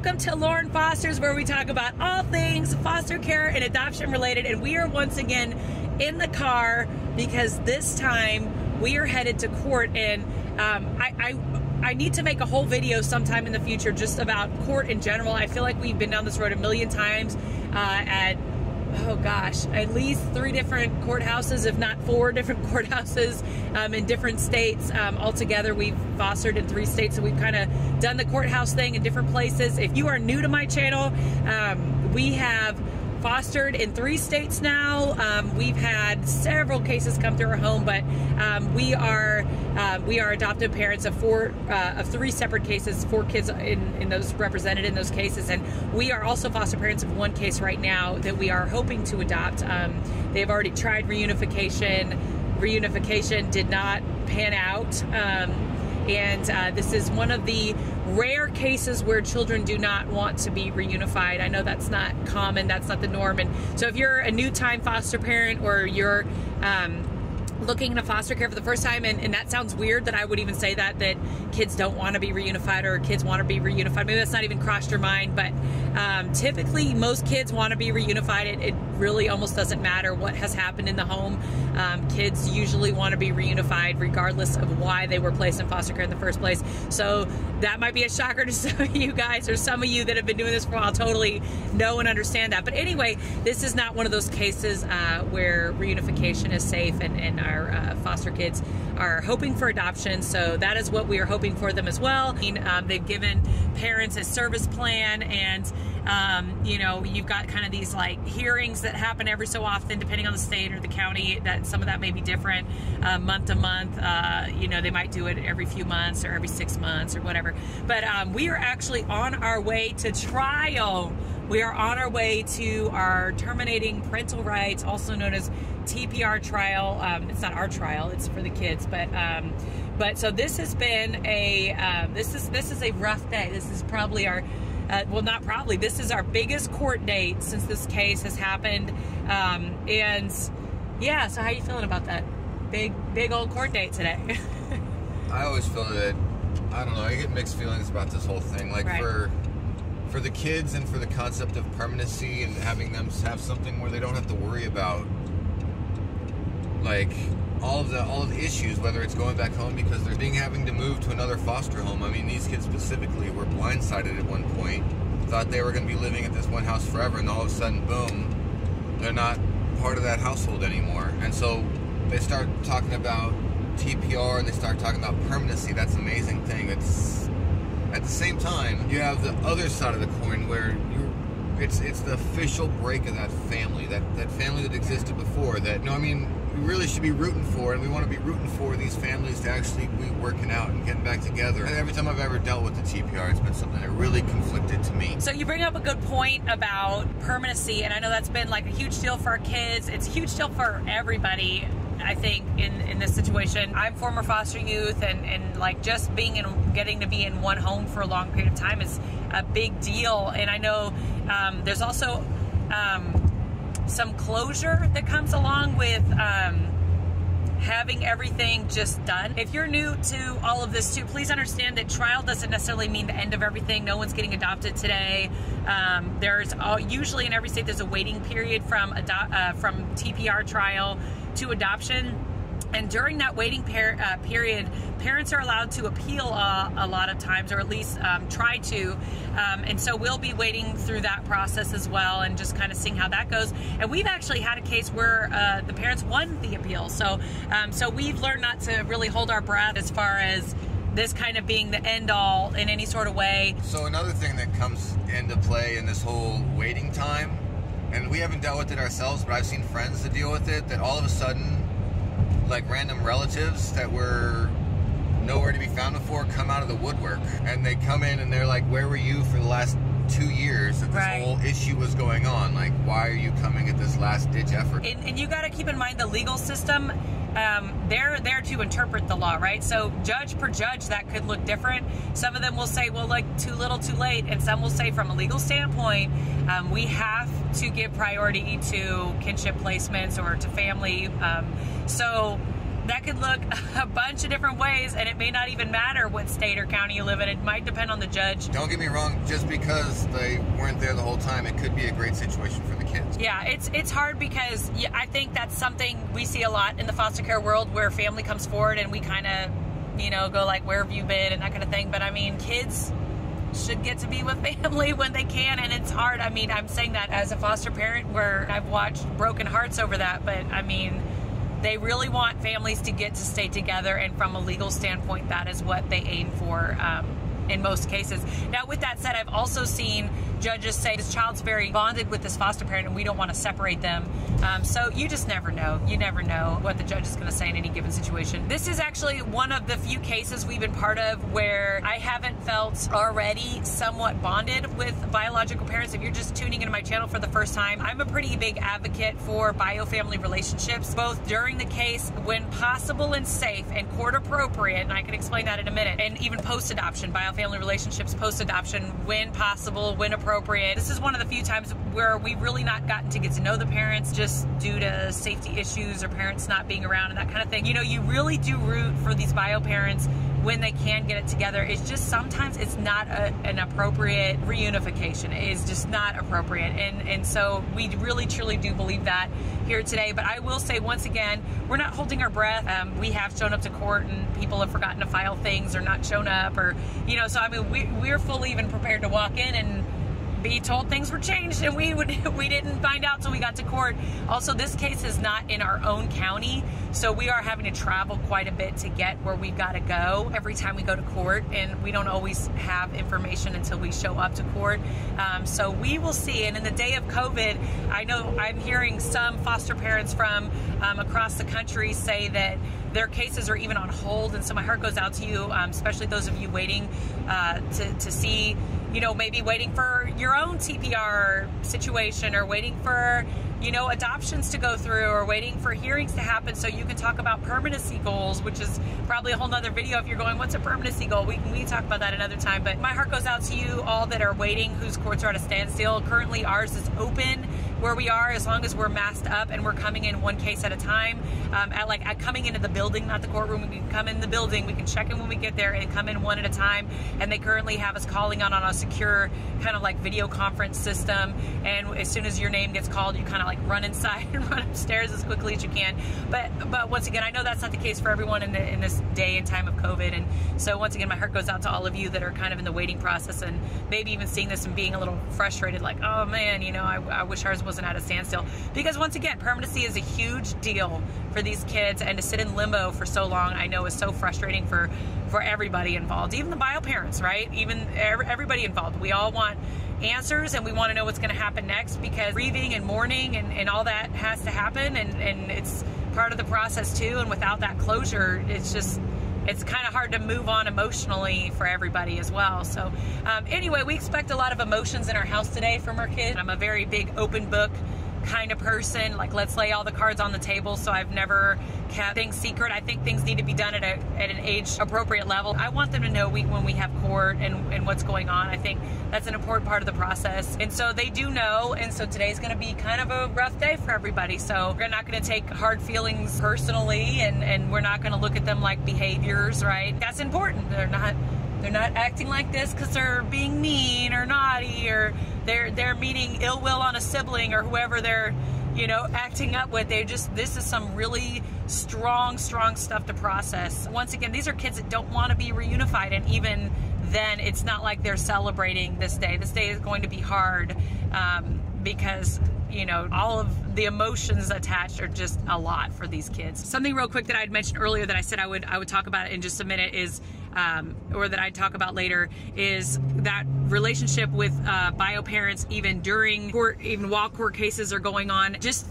Welcome to Lauren Foster's, where we talk about all things foster care and adoption related. And we are once again in the car because this time we are headed to court. And I need to make a whole video sometime in the future just about court in general. I feel like we've been down this road a million times at least 3 different courthouses, if not 4 different courthouses in different states. Altogether, we've fostered in 3 states, so we've kind of done the courthouse thing in different places. If you are new to my channel, we have fostered in 3 states now. We've had several cases come through our home, but we are adoptive parents of 3 separate cases, 4 kids in those represented in those cases, and we are also foster parents of 1 case right now that we are hoping to adopt. They've already tried reunification. Reunification did not pan out. And this is one of the rare cases where children do not want to be reunified. I know that's not common, that's not the norm. And so if you're a new-time foster parent, or you're looking into foster care for the first time, and that sounds weird that I would even say that kids don't want to be reunified or kids want to be reunified. Maybe that's not even crossed your mind, but typically most kids want to be reunified. It really almost doesn't matter what has happened in the home. Kids usually want to be reunified regardless of why they were placed in foster care in the first place. So that might be a shocker to some of you guys, or some of you that have been doing this for a while totally know and understand that. But anyway, this is not one of those cases where reunification is safe, and our foster kids are hoping for adoption. So that is what we are hoping for them as well. They've given parents a service plan, and you know, you've got kind of these like hearings that happen every so often, depending on the state or the county. That some of that may be different month to month. You know, they might do it every few months or every 6 months or whatever. But we are actually on our way to trial. We are on our way to our Terminating Parental Rights, also known as TPR trial. It's not our trial; it's for the kids. But so this has been a this is a rough day. This is probably our well, not probably. This is our biggest court date since this case has happened. And yeah, so how are you feeling about that big old court date today? I always feel that, I don't know, I get mixed feelings about this whole thing. Like, right, for the kids and for the concept of permanency and having them have something where they don't have to worry about, like, all of the issues, whether it's going back home because they're having to move to another foster home. I mean, these kids specifically were blindsided at one point, thought they were going to be living at this one house forever, and all of a sudden, boom, they're not part of that household anymore. And so they start talking about TPR, and they start talking about permanency. That's an amazing thing. It's at the same time, you have the other side of the coin where it's the official break of that family that existed before. That, no, I mean, we really should be rooting for, and we want to be rooting for these families to actually be working out and getting back together. And every time I've ever dealt with the TPR, it's been something that really conflicted to me. So you bring up a good point about permanency, and I know that's been like a huge deal for our kids. It's a huge deal for everybody, I think, in this situation. I'm former foster youth, and like just getting to be in one home for a long period of time is a big deal. And I know there's also some closure that comes along with having everything just done. If you're new to all of this too, please understand that trial doesn't necessarily mean the end of everything. No one's getting adopted today. There's usually in every state there's a waiting period from TPR trial to adoption. And during that waiting period, parents are allowed to appeal a lot of times, or at least try to. And so we'll be waiting through that process as well, and just kind of seeing how that goes. And we've actually had a case where the parents won the appeal. So we've learned not to really hold our breath as far as this kind of being the end all in any sort of way. So another thing that comes into play in this whole waiting time, and we haven't dealt with it ourselves, but I've seen friends that deal with it, that all of a sudden, like random relatives that were nowhere to be found before come out of the woodwork, and they come in and they're like, where were you for the last 2 years that this whole issue was going on? Like, why are you coming at this last ditch effort? And you got to keep in mind the legal system, they're there to interpret the law, right? So judge per judge, that could look different. Some of them will say, well, like, too little, too late. And some will say, from a legal standpoint, we have to give priority to kinship placements or to family. So that could look a bunch of different ways, and it may not even matter what state or county you live in. It might depend on the judge. Don't get me wrong, just because they weren't there the whole time, it could be a great situation for the kids. Yeah, it's hard because I think that's something we see a lot in the foster care world, where family comes forward and we kind of, you know, go like, where have you been, and that kind of thing. But I mean, kids should get to be with family when they can, and it's hard. I mean, I'm saying that as a foster parent where I've watched broken hearts over that, but I mean, they really want families to get to stay together, and from a legal standpoint, that is what they aim for in most cases. Now, with that said, I've also seen judges say this child's very bonded with this foster parent and we don't want to separate them. So you just never know. You never know what the judge is going to say in any given situation. This is actually one of the few cases we've been part of where I haven't felt already somewhat bonded with biological parents. If you're just tuning into my channel for the first time, I'm a pretty big advocate for bio-family relationships, both during the case, when possible and safe and court appropriate, and I can explain that in a minute, and even post-adoption, bio-family relationships post-adoption, when possible, when appropriate. This is one of the few times where we've really not gotten to get to know the parents just due to safety issues or parents not being around and that kind of thing. You know, you really do root for these bio parents when they can get it together. It's just sometimes it's not an appropriate reunification. It is just not appropriate. And so we really truly do believe that here today. But I will say once again, we're not holding our breath. We have shown up to court and people have forgotten to file things or not shown up, or, you know, so I mean, we're fully even prepared to walk in and be told things were changed, and we didn't find out till we got to court. Also, this case is not in our own county, so we are having to travel quite a bit to get where we've got to go every time we go to court, and we don't always have information until we show up to court. So we will see. And in the day of COVID, I know I'm hearing some foster parents from across the country say that their cases are even on hold, and so my heart goes out to you, especially those of you waiting to see, you know, maybe waiting for your own TPR situation, or waiting for, you know, adoptions to go through, or waiting for hearings to happen so you can talk about permanency goals, which is probably a whole nother video if you're going, what's a permanency goal? We can talk about that another time. But my heart goes out to you all that are waiting, whose courts are at a standstill. Currently ours is open where we are, as long as we're masked up and we're coming in one case at a time. At coming into the building, not the courtroom, we can come in the building, we can check in when we get there and come in one at a time. And they currently have us calling on a secure kind of like video conference system. And as soon as your name gets called, you kind of like run inside and run upstairs as quickly as you can. But once again, I know that's not the case for everyone in this day and time of COVID. And so once again, my heart goes out to all of you that are kind of in the waiting process and maybe even seeing this and being a little frustrated, like, oh man, you know, I wish ours wasn't at a standstill. Because once again, permanency is a huge deal for these kids, and to sit in limbo for so long, I know is so frustrating for everybody involved, even the bio parents, right? Even everybody involved. We all want answers, and we want to know what's going to happen next, because grieving and mourning and all that has to happen, and it's part of the process too. And without that closure, it's kind of hard to move on emotionally for everybody as well. So anyway, we expect a lot of emotions in our house today from our kids. I'm a very big open book kind of person, like let's lay all the cards on the table, so I've never kept things secret. I think things need to be done at an age appropriate level. I want them to know when we have court and what's going on. I think that's an important part of the process, and so they do know. And so today's going to be kind of a rough day for everybody, so we're not going to take hard feelings personally, and we're not going to look at them like behaviors, right? That's important. They're not acting like this because they're being mean or naughty, or they're meaning ill will on a sibling or whoever they're, you know, acting up with. This is some really strong stuff to process. Once again, these are kids that don't want to be reunified, and even then, it's not like they're celebrating this day. This day is going to be hard because, you know, all of the emotions attached are just a lot for these kids. Something real quick that I had mentioned earlier that I said I would talk about in just a minute is, or that I'd talk about later, is that relationship with bio parents, even during court, even while court cases are going on. Just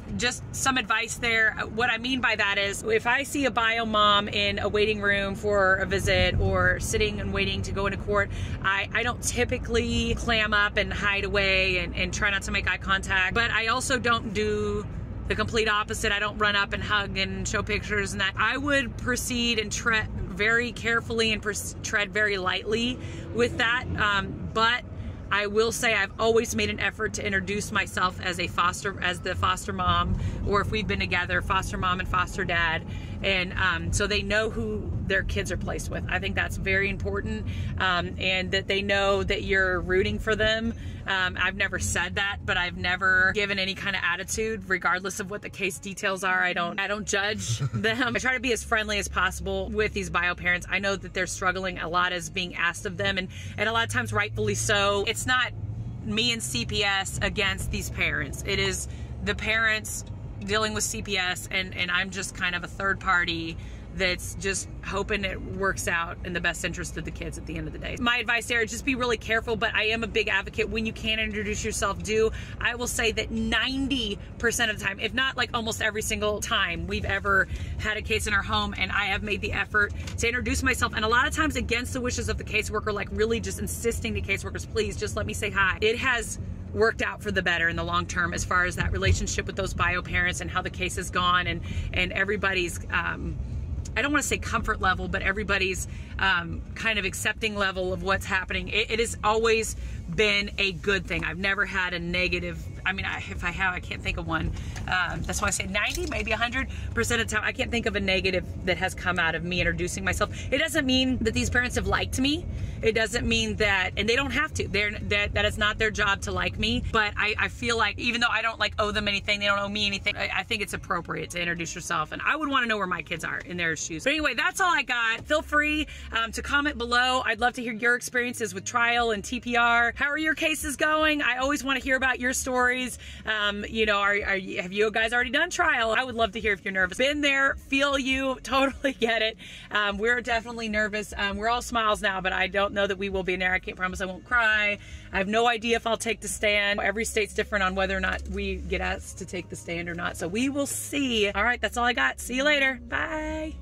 some advice there. What I mean by that is, if I see a bio mom in a waiting room for a visit or sitting and waiting to go into court, I don't typically clam up and hide away and try not to make eye contact, but I also don't do the complete opposite. I don't run up and hug and show pictures and that. I would proceed and tread very carefully and tread very lightly with that, but I will say I've always made an effort to introduce myself as the foster mom, or if we've been together, foster mom and foster dad, and so they know who their kids are placed with. I think that's very important, and that they know that you're rooting for them. I've never said that, but I've never given any kind of attitude, regardless of what the case details are. I don't judge them. I try to be as friendly as possible with these bio parents. I know that they're struggling a lot as being asked of them, and a lot of times rightfully so. It's not me and CPS against these parents. It is the parents dealing with CPS, and I'm just kind of a third party that's just hoping it works out in the best interest of the kids at the end of the day. My advice there is just be really careful, but I am a big advocate when you can introduce yourself, do. I will say that 90% of the time, if not like almost every single time we've ever had a case in our home, and I have made the effort to introduce myself, and a lot of times against the wishes of the caseworker, like really just insisting to caseworkers, please just let me say hi. It has worked out for the better in the long term as far as that relationship with those bio parents and how the case has gone, and everybody's I don't want to say comfort level, but everybody's kind of accepting level of what's happening. It has always been a good thing. I've never had a negative. I mean, if I have, I can't think of one. That's why I say 90, maybe 100% of the time, I can't think of a negative that has come out of me introducing myself. It doesn't mean that these parents have liked me. It doesn't mean that, and they don't have to. That is not their job to like me. But I feel like, even though I don't like owe them anything, they don't owe me anything, I think it's appropriate to introduce yourself. And I would want to know where my kids are in their shoes. But anyway, that's all I got. Feel free to comment below. I'd love to hear your experiences with trial and TPR. How are your cases going? I always want to hear about your stories. You know, have you guys already done trial? I would love to hear if you're nervous. Been there, feel you, totally get it. We're definitely nervous. We're all smiles now, but I don't know that we will be in there. I can't promise I won't cry. I have no idea if I'll take the stand. Every state's different on whether or not we get asked to take the stand or not. So we will see. All right, that's all I got. See you later. Bye.